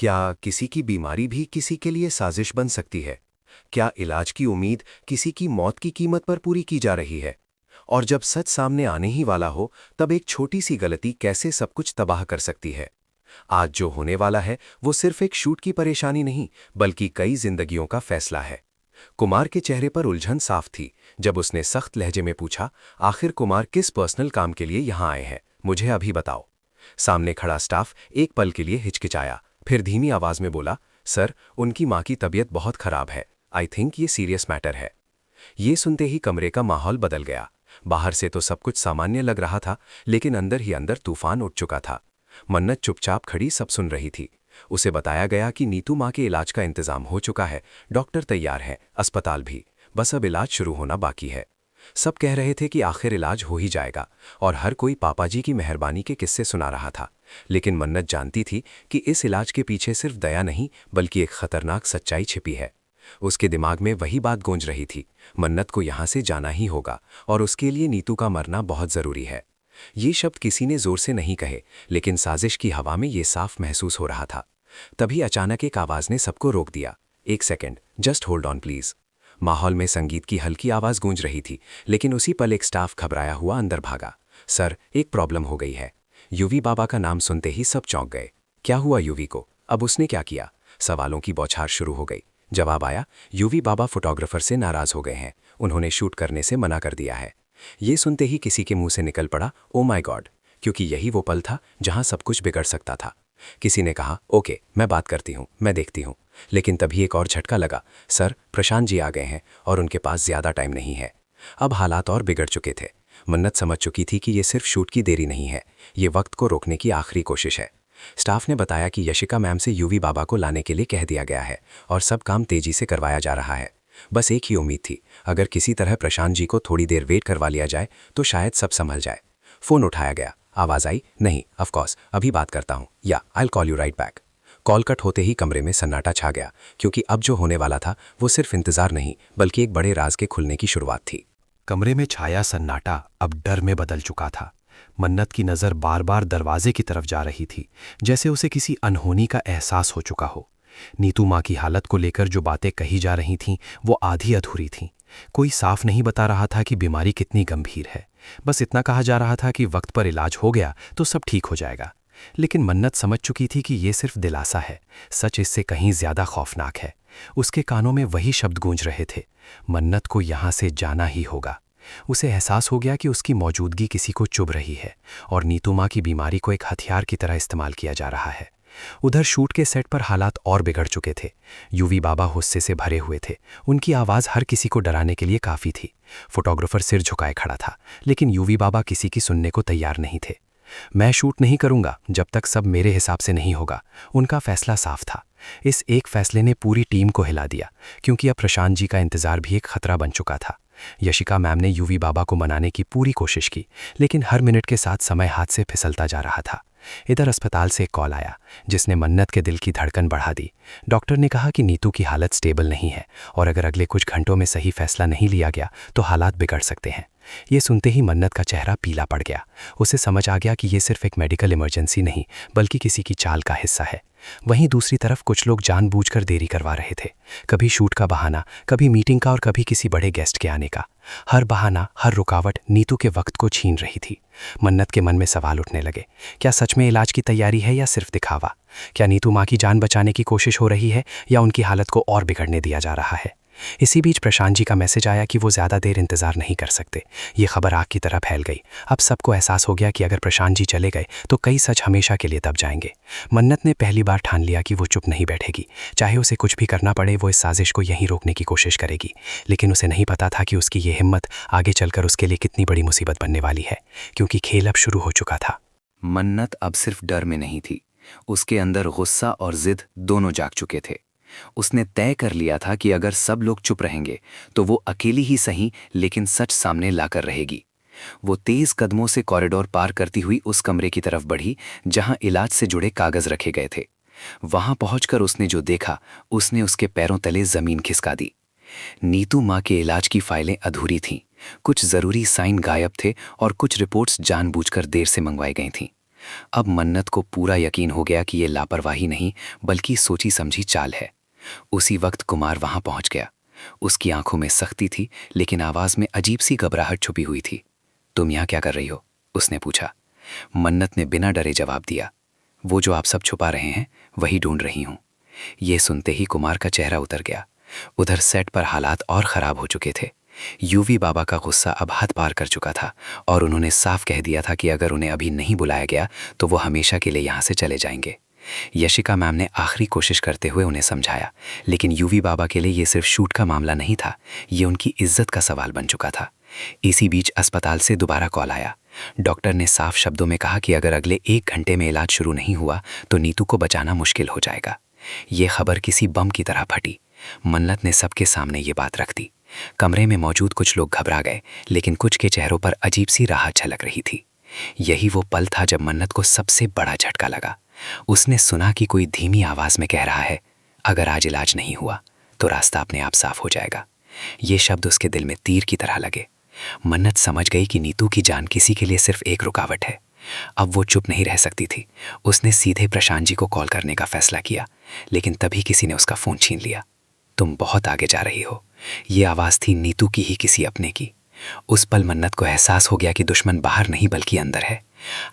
क्या किसी की बीमारी भी किसी के लिए साजिश बन सकती है? क्या इलाज की उम्मीद किसी की मौत की कीमत पर पूरी की जा रही है? और जब सच सामने आने ही वाला हो, तब एक छोटी सी गलती कैसे सब कुछ तबाह कर सकती है? आज जो होने वाला है, वो सिर्फ एक शूट की परेशानी नहीं, बल्कि कई जिंदगियों का फैसला है। कुमार के चेहरे पर उलझन साफ थी जब उसने सख्त लहजे में पूछा, आखिर कुमार किस पर्सनल काम के लिए यहां आए हैं? मुझे अभी बताओ। सामने खड़ा स्टाफ एक पल के लिए हिचकिचाया, फिर धीमी आवाज में बोला, सर, उनकी मां की तबीयत बहुत खराब है। आई थिंक ये सीरियस मैटर है। ये सुनते ही कमरे का माहौल बदल गया। बाहर से तो सब कुछ सामान्य लग रहा था, लेकिन अंदर ही अंदर तूफान उठ चुका था। मन्नत चुपचाप खड़ी सब सुन रही थी। उसे बताया गया कि नीतू मां के इलाज का इंतजाम हो चुका है, डॉक्टर तैयार है, अस्पताल भी, बस अब इलाज शुरू होना बाकी है। सब कह रहे थे कि आखिर इलाज हो ही जाएगा, और हर कोई पापाजी की मेहरबानी के किस्से सुना रहा था। लेकिन मन्नत जानती थी कि इस इलाज के पीछे सिर्फ दया नहीं, बल्कि एक खतरनाक सच्चाई छिपी है। उसके दिमाग में वही बात गूंज रही थी, मन्नत को यहां से जाना ही होगा, और उसके लिए नीतू का मरना बहुत जरूरी है। ये शब्द किसी ने जोर से नहीं कहे, लेकिन साजिश की हवा में ये साफ महसूस हो रहा था। तभी अचानक एक आवाज ने सबको रोक दिया। एक second, just hold on please. माहौल में संगीत की हल्की आवाज गूंज रही थी, लेकिन उसी पल एक स्टाफ घबराया हुआ अंदर भागा। सर, एक प्रॉब्लम हो गई है। यूवी बाबा का नाम सुनते ही सब चौंक गए। क्या हुआ यूवी को? अब उसने क्या किया? सवालों की बौछार शुरू हो गई। जवाब आया, यूवी बाबा फोटोग्राफर से नाराज हो गए हैं, उन्होंने शूट करने से मना कर दिया है। ये सुनते ही किसी के मुंह से निकल पड़ा, ओ माय गॉड, क्योंकि यही वो पल था जहां सब कुछ बिगड़ सकता था। किसी ने कहा, ओके, मैं बात करती हूँ, मैं देखती हूँ। लेकिन तभी एक और झटका लगा। सर, प्रशांत जी आ गए हैं और उनके पास ज्यादा टाइम नहीं है। अब हालात और बिगड़ चुके थे। मन्नत समझ चुकी थी कि ये सिर्फ शूट की देरी नहीं है, ये वक्त को रोकने की आखिरी कोशिश है। स्टाफ ने बताया कि यशिका मैम से यूवी बाबा को लाने के लिए कह दिया गया है और सब काम तेजी से करवाया जा रहा है। बस एक ही उम्मीद थी, अगर किसी तरह प्रशांत जी को थोड़ी देर वेट करवा लिया जाए तो शायद सब संभल जाए। फोन उठाया गया। आवाज आई, नहीं, ऑफ कोर्स, अभी बात करता हूँ, या I will call you right back. Call cut होते ही कमरे में सन्नाटा छा गया, क्योंकि अब जो होने वाला था वो सिर्फ इंतजार नहीं, बल्कि एक बड़े राज के खुलने की शुरुआत थी। कमरे में छाया सन्नाटा अब डर में बदल चुका था। मन्नत की नज़र बार बार दरवाजे की तरफ जा रही थी, जैसे उसे किसी अनहोनी का एहसास हो चुका हो। नीतू माँ की हालत को लेकर जो बातें कही जा रही थीं, वो आधी अधूरी थीं। कोई साफ नहीं बता रहा था कि बीमारी कितनी गंभीर है। बस इतना कहा जा रहा था कि वक्त पर इलाज हो गया तो सब ठीक हो जाएगा। लेकिन मन्नत समझ चुकी थी कि ये सिर्फ दिलासा है, सच इससे कहीं ज्यादा खौफनाक है। उसके कानों में वही शब्द गूंज रहे थे, मन्नत को यहां से जाना ही होगा। उसे एहसास हो गया कि उसकी मौजूदगी किसी को चुभ रही है और नीतू माँ की बीमारी को एक हथियार की तरह इस्तेमाल किया जा रहा है। उधर शूट के सेट पर हालात और बिगड़ चुके थे। यूवी बाबा गुस्से से भरे हुए थे, उनकी आवाज़ हर किसी को डराने के लिए काफ़ी थी। फोटोग्राफर सिर झुकाए खड़ा था, लेकिन यूवी बाबा किसी की सुनने को तैयार नहीं थे। मैं शूट नहीं करूंगा जब तक सब मेरे हिसाब से नहीं होगा, उनका फैसला साफ था। इस एक फैसले ने पूरी टीम को हिला दिया, क्योंकि अब प्रशांत जी का इंतजार भी एक खतरा बन चुका था। यशिका मैम ने यूवी बाबा को मनाने की पूरी कोशिश की, लेकिन हर मिनट के साथ समय हाथ से फिसलता जा रहा था। इधर अस्पताल से एक कॉल आया, जिसने मन्नत के दिल की धड़कन बढ़ा दी। डॉक्टर ने कहा कि नीतू की हालत स्टेबल नहीं है और अगर अगले कुछ घंटों में सही फैसला नहीं लिया गया तो हालात बिगड़ सकते हैं। ये सुनते ही मन्नत का चेहरा पीला पड़ गया। उसे समझ आ गया कि ये सिर्फ एक मेडिकल इमरजेंसी नहीं, बल्कि किसी की चाल का हिस्सा है। वहीं दूसरी तरफ कुछ लोग जानबूझकर देरी करवा रहे थे, कभी शूट का बहाना, कभी मीटिंग का और कभी किसी बड़े गेस्ट के आने का। हर बहाना, हर रुकावट नीतू के वक्त को छीन रही थी। मन्नत के मन में सवाल उठने लगे, क्या सच में इलाज की तैयारी है या सिर्फ दिखावा? क्या नीतू माँ की जान बचाने की कोशिश हो रही है या उनकी हालत को और बिगड़ने दिया जा रहा है? इसी बीच प्रशांत जी का मैसेज आया कि वो ज़्यादा देर इंतजार नहीं कर सकते। ये खबर आग की तरह फैल गई। अब सबको एहसास हो गया कि अगर प्रशांत जी चले गए तो कई सच हमेशा के लिए दब जाएंगे। मन्नत ने पहली बार ठान लिया कि वो चुप नहीं बैठेगी, चाहे उसे कुछ भी करना पड़े, वो इस साजिश को यहीं रोकने की कोशिश करेगी। लेकिन उसे नहीं पता था कि उसकी ये हिम्मत आगे चलकर उसके लिए कितनी बड़ी मुसीबत बनने वाली है, क्योंकि खेल अब शुरू हो चुका था। मन्नत अब सिर्फ डर में नहीं थी, उसके अंदर गुस्सा और जिद दोनों जाग चुके थे। उसने तय कर लिया था कि अगर सब लोग चुप रहेंगे तो वो अकेली ही सही, लेकिन सच सामने लाकर रहेगी। वो तेज कदमों से कॉरिडोर पार करती हुई उस कमरे की तरफ बढ़ी जहां इलाज से जुड़े कागज रखे गए थे। वहां पहुंचकर उसने जो देखा, उसने उसके पैरों तले जमीन खिसका दी। नीतू माँ के इलाज की फाइलें अधूरी थीं, कुछ जरूरी साइन गायब थे और कुछ रिपोर्ट्स जानबूझकर देर से मंगवाई गई थीं। अब मन्नत को पूरा यकीन हो गया कि ये लापरवाही नहीं बल्कि सोची समझी चाल है। उसी वक्त कुमार वहां पहुंच गया। उसकी आंखों में सख्ती थी लेकिन आवाज में अजीब सी घबराहट छुपी हुई थी। तुम यहाँ क्या कर रही हो? उसने पूछा। मन्नत ने बिना डरे जवाब दिया, वो जो आप सब छुपा रहे हैं वही ढूंढ रही हूं। ये सुनते ही कुमार का चेहरा उतर गया। उधर सेट पर हालात और खराब हो चुके थे। यूवी बाबा का गुस्सा अब हद पार कर चुका था और उन्होंने साफ कह दिया था कि अगर उन्हें अभी नहीं बुलाया गया तो वो हमेशा के लिए यहाँ से चले जाएंगे। यशिका मैम ने आखिरी कोशिश करते हुए उन्हें समझाया, लेकिन यूवी बाबा के लिए ये सिर्फ शूट का मामला नहीं था, ये उनकी इज्जत का सवाल बन चुका था। इसी बीच अस्पताल से दोबारा कॉल आया। डॉक्टर ने साफ शब्दों में कहा कि अगर अगले 1 घंटे में इलाज शुरू नहीं हुआ तो नीतू को बचाना मुश्किल हो जाएगा। ये खबर किसी बम की तरह फटी। मन्नत ने सबके सामने ये बात रख दी। कमरे में मौजूद कुछ लोग घबरा गए, लेकिन कुछ के चेहरों पर अजीब सी राहत झलक रही थी। यही वो पल था जब मन्नत को सबसे बड़ा झटका लगा। उसने सुना कि कोई धीमी आवाज में कह रहा है, अगर आज इलाज नहीं हुआ तो रास्ता अपने आप साफ हो जाएगा। ये शब्द उसके दिल में तीर की तरह लगे। मन्नत समझ गई कि नीतू की जान किसी के लिए सिर्फ एक रुकावट है। अब वो चुप नहीं रह सकती थी। उसने सीधे प्रशांत जी को कॉल करने का फैसला किया, लेकिन तभी किसी ने उसका फोन छीन लिया। तुम बहुत आगे जा रही हो। ये आवाज़ थी नीतू की ही किसी अपने की। उस पल मन्नत को एहसास हो गया कि दुश्मन बाहर नहीं बल्कि अंदर है।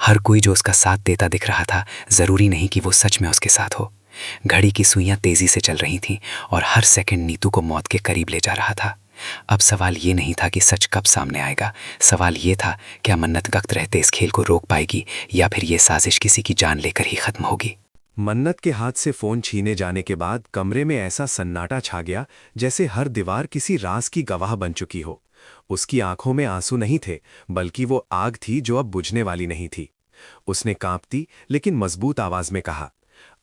हर कोई जो उसका साथ देता दिख रहा था, ज़रूरी नहीं कि वो सच में उसके साथ हो। घड़ी की सुइयां तेज़ी से चल रही थीं और हर सेकंड नीतू को मौत के करीब ले जा रहा था। अब सवाल ये नहीं था कि सच कब सामने आएगा, सवाल ये था क्या मन्नत वक्त रहते इस खेल को रोक पाएगी या फिर ये साजिश किसी की जान लेकर ही खत्म होगी। मन्नत के हाथ से फोन छीने जाने के बाद कमरे में ऐसा सन्नाटा छा गया जैसे हर दीवार किसी राज की गवाह बन चुकी हो। उसकी आंखों में आंसू नहीं थे, बल्कि वो आग थी जो अब बुझने वाली नहीं थी। उसने कांपती लेकिन मजबूत आवाज में कहा,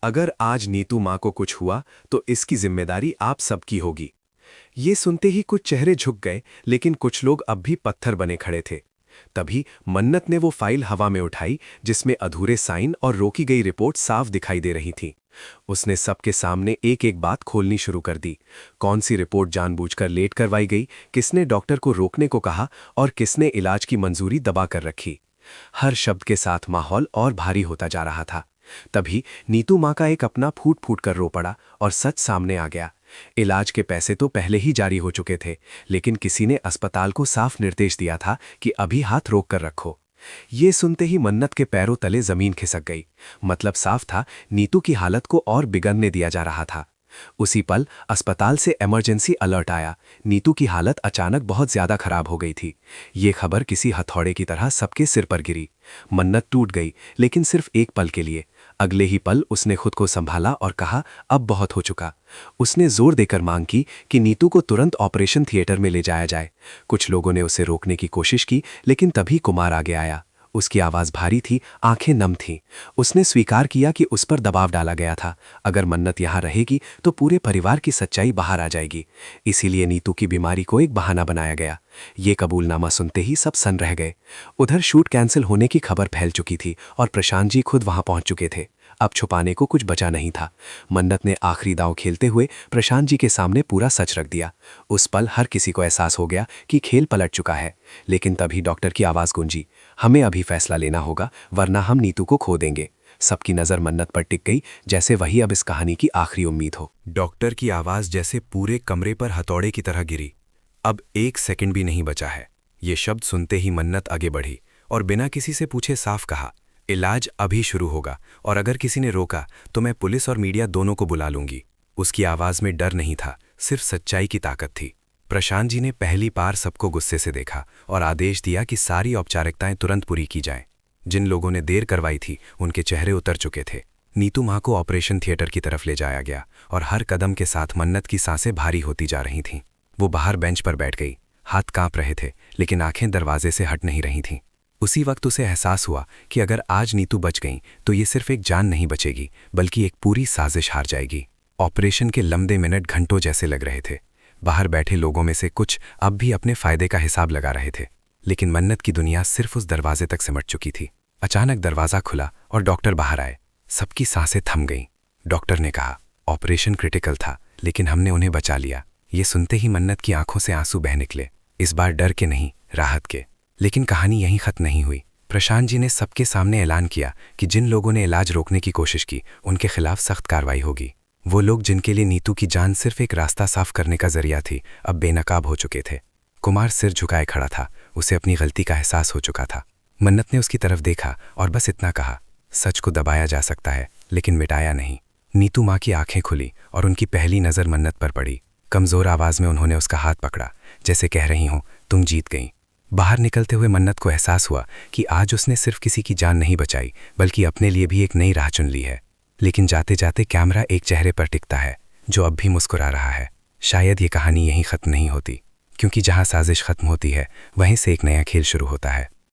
अगर आज नीतू माँ को कुछ हुआ तो इसकी जिम्मेदारी आप सबकी होगी। ये सुनते ही कुछ चेहरे झुक गए, लेकिन कुछ लोग अब भी पत्थर बने खड़े थे। तभी मन्नत ने वो फाइल हवा में उठाई जिसमें अधूरे साइन और रोकी गई रिपोर्ट साफ दिखाई दे रही थी। उसने सबके सामने एक एक बात खोलनी शुरू कर दी। कौन सी रिपोर्ट जानबूझकर लेट करवाई गई, किसने डॉक्टर को रोकने को कहा और किसने इलाज की मंजूरी दबा कर रखी। हर शब्द के साथ माहौल और भारी होता जा रहा था। तभी नीतू माँ का एक अपना फूट फूट कर रो पड़ा और सच सामने आ गया। इलाज के पैसे तो पहले ही जारी हो चुके थे, लेकिन किसी ने अस्पताल को साफ निर्देश दिया था कि अभी हाथ रोक कर रखो। ये सुनते ही मन्नत के पैरों तले जमीन खिसक गई। मतलब साफ था, नीतू की हालत को और बिगड़ने दिया जा रहा था। उसी पल अस्पताल से इमरजेंसी अलर्ट आया। नीतू की हालत अचानक बहुत ज्यादा खराब हो गई थी। ये खबर किसी हथौड़े की तरह सबके सिर पर गिरी। मन्नत टूट गई, लेकिन सिर्फ एक पल के लिए। अगले ही पल उसने खुद को संभाला और कहा, अब बहुत हो चुका। उसने जोर देकर मांग की कि नीतू को तुरंत ऑपरेशन थिएटर में ले जाया जाए। कुछ लोगों ने उसे रोकने की कोशिश की, लेकिन तभी कुमार आगे आया। उसकी आवाज़ भारी थी, आंखें नम थीं। उसने स्वीकार किया कि उस पर दबाव डाला गया था। अगर मन्नत यहाँ रहेगी तो पूरे परिवार की सच्चाई बाहर आ जाएगी। इसीलिए नीतू की बीमारी को एक बहाना बनाया गया। ये कबूलनामा सुनते ही सब सन्न रह गए। उधर शूट कैंसिल होने की खबर फैल चुकी थी और प्रशांत जी खुद वहां पहुंच चुके थे। अब छुपाने को कुछ बचा नहीं था। मन्नत ने आखिरी दांव खेलते हुए प्रशांत जी के सामने पूरा सच रख दिया। उस पल हर किसी को एहसास हो गया कि खेल पलट चुका है। लेकिन तभी डॉक्टर की आवाज़ गूंजी, हमें अभी फैसला लेना होगा, वरना हम नीतू को खो देंगे। सबकी नज़र मन्नत पर टिक गई, जैसे वही अब इस कहानी की आखिरी उम्मीद हो। डॉक्टर की आवाज़ जैसे पूरे कमरे पर हथौड़े की तरह गिरी। अब 1 सेकंड भी नहीं बचा है। ये शब्द सुनते ही मन्नत आगे बढ़ी और बिना किसी से पूछे साफ कहा, इलाज अभी शुरू होगा और अगर किसी ने रोका तो मैं पुलिस और मीडिया दोनों को बुला लूंगी। उसकी आवाज़ में डर नहीं था, सिर्फ सच्चाई की ताकत थी। प्रशांत जी ने पहली बार सबको गुस्से से देखा और आदेश दिया कि सारी औपचारिकताएं तुरंत पूरी की जाएं। जिन लोगों ने देर करवाई थी उनके चेहरे उतर चुके थे। नीतू माँ को ऑपरेशन थिएटर की तरफ ले जाया गया और हर कदम के साथ मन्नत की सांसें भारी होती जा रही थीं। वो बाहर बेंच पर बैठ गई, हाथ कांप रहे थे, लेकिन आंखें दरवाजे से हट नहीं रही थीं। उसी वक्त उसे एहसास हुआ कि अगर आज नीतू बच गई तो ये सिर्फ एक जान नहीं बचेगी, बल्कि एक पूरी साजिश हार जाएगी। ऑपरेशन के लंबे मिनट घंटों जैसे लग रहे थे। बाहर बैठे लोगों में से कुछ अब भी अपने फायदे का हिसाब लगा रहे थे, लेकिन मन्नत की दुनिया सिर्फ उस दरवाजे तक सिमट चुकी थी। अचानक दरवाज़ा खुला और डॉक्टर बाहर आए। सबकी सांसें थम गईं। डॉक्टर ने कहा, ऑपरेशन क्रिटिकल था, लेकिन हमने उन्हें बचा लिया। ये सुनते ही मन्नत की आंखों से आंसू बह निकले, इस बार डर के नहीं, राहत के। लेकिन कहानी यहीं खत्म नहीं हुई। प्रशांत जी ने सबके सामने ऐलान किया कि जिन लोगों ने इलाज रोकने की कोशिश की उनके खिलाफ सख्त कार्रवाई होगी। वो लोग जिनके लिए नीतू की जान सिर्फ एक रास्ता साफ करने का जरिया थी, अब बेनकाब हो चुके थे। कुमार सिर झुकाए खड़ा था, उसे अपनी गलती का एहसास हो चुका था। मन्नत ने उसकी तरफ देखा और बस इतना कहा, सच को दबाया जा सकता है लेकिन मिटाया नहीं। नीतू माँ की आंखें खुली और उनकी पहली नज़र मन्नत पर पड़ी। कमज़ोर आवाज़ में उन्होंने उसका हाथ पकड़ा, जैसे कह रही हूँ तुम जीत गई। बाहर निकलते हुए मन्नत को एहसास हुआ कि आज उसने सिर्फ किसी की जान नहीं बचाई बल्कि अपने लिए भी एक नई राह चुन ली है। लेकिन जाते जाते कैमरा एक चेहरे पर टिकता है जो अब भी मुस्कुरा रहा है। शायद ये कहानी यहीं ख़त्म नहीं होती, क्योंकि जहाँ साजिश ख़त्म होती है वहीं से एक नया खेल शुरू होता है।